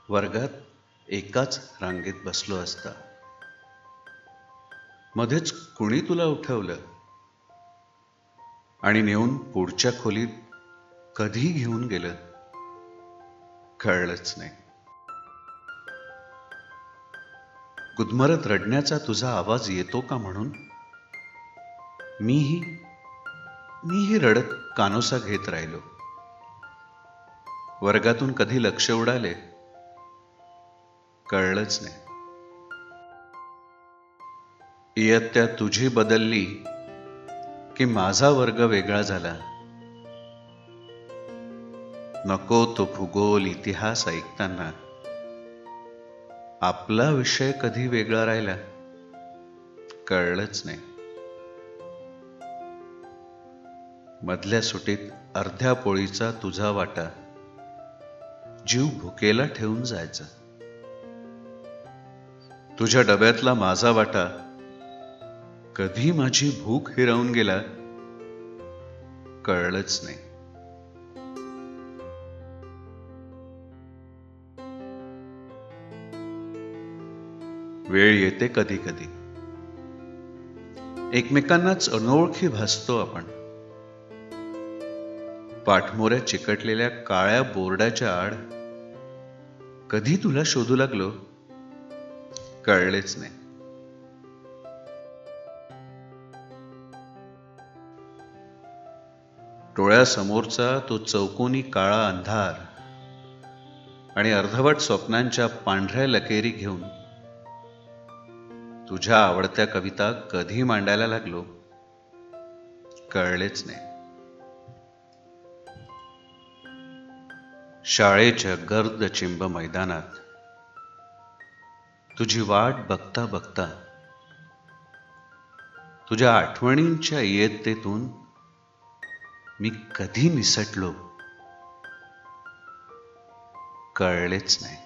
वर्गात एकाच रांगेत बसलो असता मध्येच कुणी तुला उठवलं आणि नेऊन पुढच्या खोलीत कधी घेऊन गेलं कळलंच नाही. गुदमरत रडण्याचा तुझा आवाज येतो का म्हणून मीही मीही रडत कानोसा घेत राहिलो. वर्गातून कधी लक्ष उडाले कळलंच नाही. इयत्ता तुझी बदलली की माझा वर्ग वेगळा झाला. नको तो भूगोल इतिहास ऐकताना आपला विषय कधी वेगळा राहिला कळलंच नाही. मधल्या सुटीत अर्ध्या पोळीचा तुझा वाटा जीव भुकेला ठेवून जायचा. तुझ्या डब्यातला माझा वाटा कधी माझी भूक हिरावून गेला कळलंच नाही. वेळ येते कधी कधी एकमेकांनाच अनोळखी भासतो आपण. पाठमोऱ्या चिकटलेल्या काळ्या बोर्डाच्या आड कधी तुला शोधू लागलो कळलेच नाही. डोळ्यासमोरचा तो चौकोनी काळा अंधार आणि अर्धवट स्वप्नांच्या पांढऱ्या लकेरी घेऊन तुझ्या आवडत्या कविता कधी मांडायला लागलो कळलेच नाही. शाळेच्या गर्द चिंब मैदानात तुझी वाट बघता बघता तुझ्या आठवणींच्या इयत्तेतून मी कधी निसटलो कळलेच नाही.